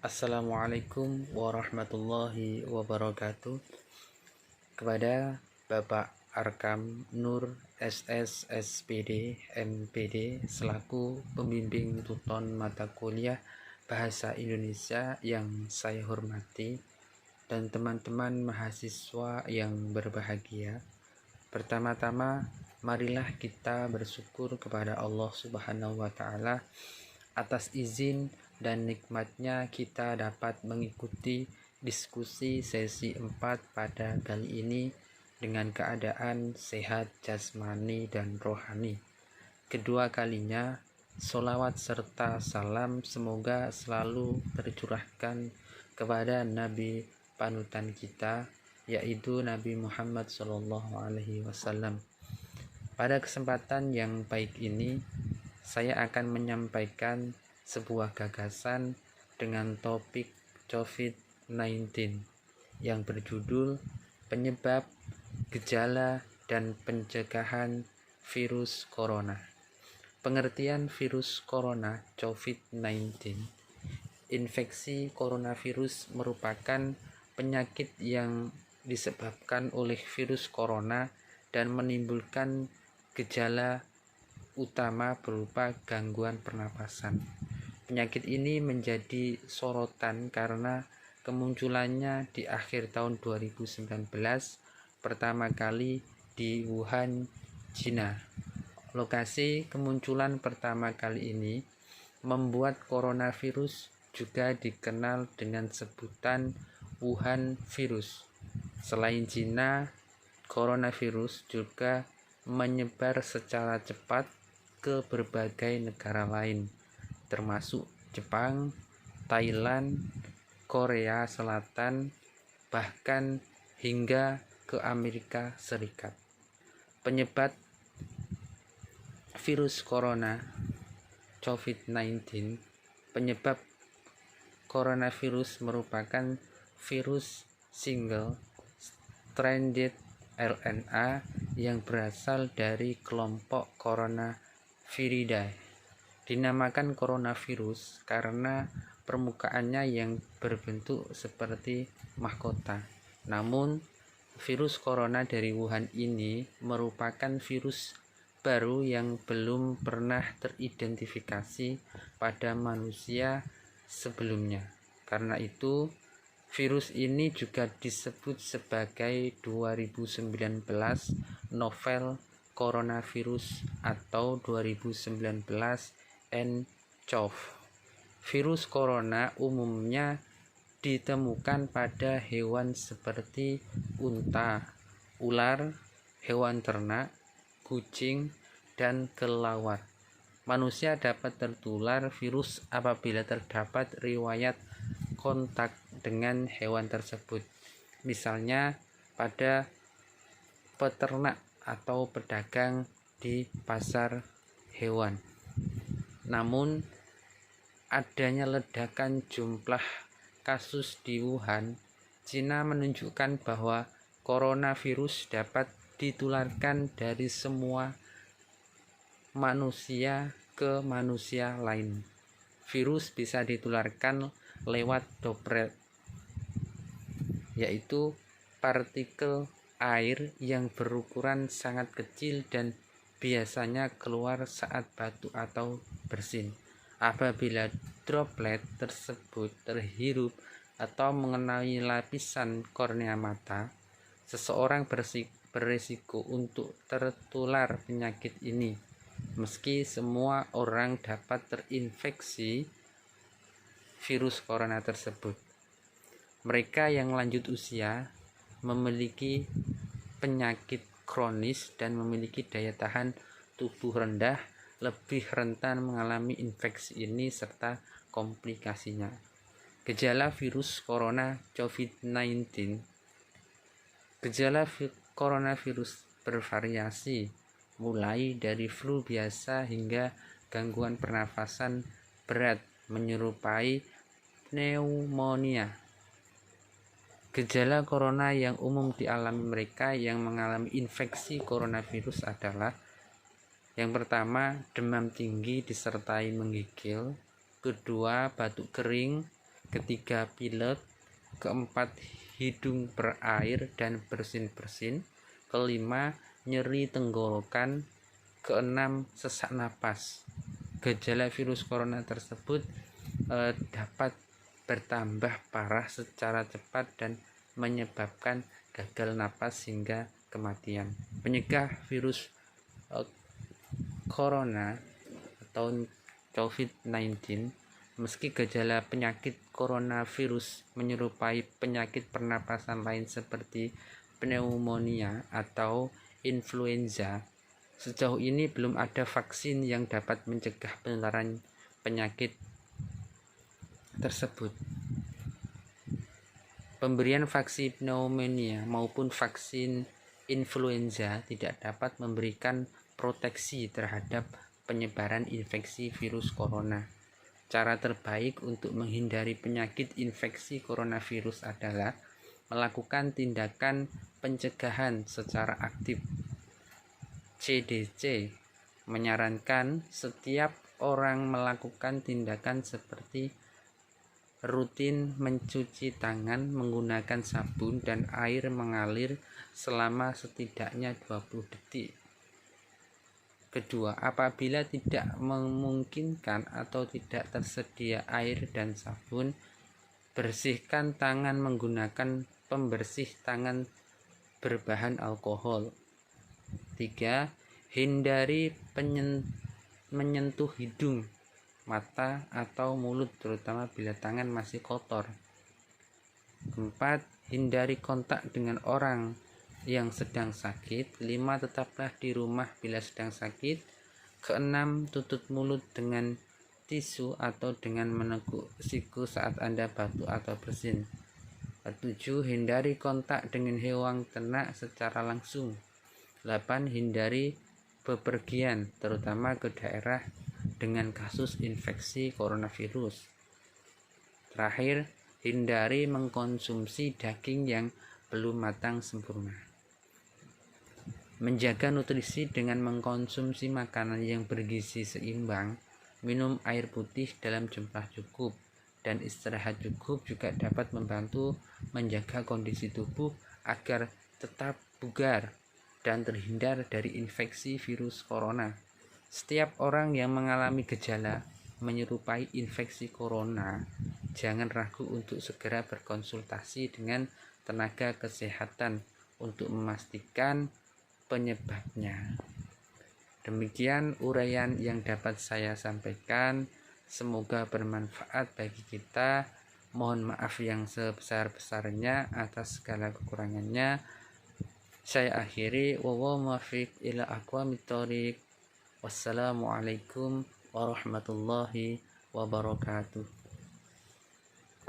Assalamualaikum warahmatullahi wabarakatuh. Kepada Bapak Arkam Nur SS SPD MPD selaku pembimbing tuton mata kuliah Bahasa Indonesia yang saya hormati dan teman-teman mahasiswa yang berbahagia. Pertama-tama, marilah kita bersyukur kepada Allah Subhanahu wa Ta'ala atas izin dan nikmatnya kita dapat mengikuti diskusi sesi 4 pada kali ini dengan keadaan sehat jasmani dan rohani. Kedua kalinya, sholawat serta salam semoga selalu tercurahkan kepada Nabi panutan kita, yaitu Nabi Muhammad SAW. Pada kesempatan yang baik ini, saya akan menyampaikan sebuah gagasan dengan topik COVID-19 yang berjudul penyebab, gejala, dan pencegahan virus corona. Pengertian virus corona COVID-19. Infeksi coronavirus merupakan penyakit yang disebabkan oleh virus corona dan menimbulkan gejala utama berupa gangguan pernapasan. Penyakit ini menjadi sorotan karena kemunculannya di akhir tahun 2019 pertama kali di Wuhan, China. Lokasi kemunculan pertama kali ini membuat coronavirus juga dikenal dengan sebutan Wuhan virus. Selain China, coronavirus juga menyebar secara cepat ke berbagai negara lain, termasuk Jepang, Thailand, Korea Selatan, bahkan hingga ke Amerika Serikat. Penyebab virus corona COVID-19. Penyebab coronavirus merupakan virus single stranded RNA yang berasal dari kelompok Coronaviridae. Dinamakan coronavirus karena permukaannya yang berbentuk seperti mahkota. Namun, virus corona dari Wuhan ini merupakan virus baru yang belum pernah teridentifikasi pada manusia sebelumnya. Karena itu, virus ini juga disebut sebagai 2019 novel coronavirus atau 2019 nCoV. Virus corona umumnya ditemukan pada hewan seperti unta, ular, hewan ternak, kucing, dan kelelawar. Manusia dapat tertular virus apabila terdapat riwayat kontak dengan hewan tersebut, misalnya pada peternak atau pedagang di pasar hewan. Namun, adanya ledakan jumlah kasus di Wuhan, China menunjukkan bahwa coronavirus dapat ditularkan dari semua manusia ke manusia lain. Virus bisa ditularkan lewat droplet, yaitu partikel air yang berukuran sangat kecil dan biasanya keluar saat batuk atau bersin. Apabila droplet tersebut terhirup atau mengenai lapisan kornea mata, seseorang berisiko untuk tertular penyakit ini. Meski semua orang dapat terinfeksi virus corona tersebut, mereka yang lanjut usia, memiliki penyakit kronis dan memiliki daya tahan tubuh rendah lebih rentan mengalami infeksi ini serta komplikasinya. Gejala virus corona COVID-19. Gejala coronavirus bervariasi, mulai dari flu biasa hingga gangguan pernafasan berat menyerupai pneumonia. Gejala corona yang umum dialami mereka yang mengalami infeksi coronavirus adalah: yang pertama, demam tinggi disertai menggigil. Kedua, batuk kering. ketiga pilek, keempat hidung berair dan bersin-bersin, kelima nyeri tenggorokan, keenam sesak napas. Gejala virus corona tersebut dapat bertambah parah secara cepat dan menyebabkan gagal napas hingga kematian. Penyegah virus corona atau COVID-19, meski gejala penyakit coronavirus menyerupai penyakit pernapasan lain seperti pneumonia atau influenza, sejauh ini belum ada vaksin yang dapat mencegah penularan penyakit tersebut. Pemberian vaksin pneumonia maupun vaksin influenza tidak dapat memberikan proteksi terhadap penyebaran infeksi virus corona. Cara terbaik untuk menghindari penyakit infeksi coronavirus adalah melakukan tindakan pencegahan secara aktif. CDC menyarankan setiap orang melakukan tindakan seperti rutin mencuci tangan menggunakan sabun dan air mengalir selama setidaknya 20 detik. Kedua, apabila tidak memungkinkan atau tidak tersedia air dan sabun, bersihkan tangan menggunakan pembersih tangan berbahan alkohol. 3. Hindari menyentuh hidung, mata, atau mulut terutama bila tangan masih kotor. 4. Hindari kontak dengan orang yang sedang sakit. 5. Tetaplah di rumah bila sedang sakit. 6. Tutup mulut dengan tisu atau dengan meneguk siku saat Anda batuk atau bersin. 7. Hindari kontak dengan hewan ternak secara langsung. 8. Hindari bepergian terutama ke daerah dengan kasus infeksi coronavirus. Terakhir, hindari mengkonsumsi daging yang belum matang sempurna. Menjaga nutrisi dengan mengkonsumsi makanan yang bergizi seimbang, minum air putih dalam jumlah cukup, dan istirahat cukup juga dapat membantu menjaga kondisi tubuh agar tetap bugar dan terhindar dari infeksi virus corona. Setiap orang yang mengalami gejala menyerupai infeksi corona, jangan ragu untuk segera berkonsultasi dengan tenaga kesehatan untuk memastikan penyebabnya. Demikian uraian yang dapat saya sampaikan. Semoga bermanfaat bagi kita. Mohon maaf yang sebesar-besarnya atas segala kekurangannya. Saya akhiri. Wallahu muwaffiq ila aqwamit thoriq. Wassalamualaikum warahmatullahi wabarakatuh.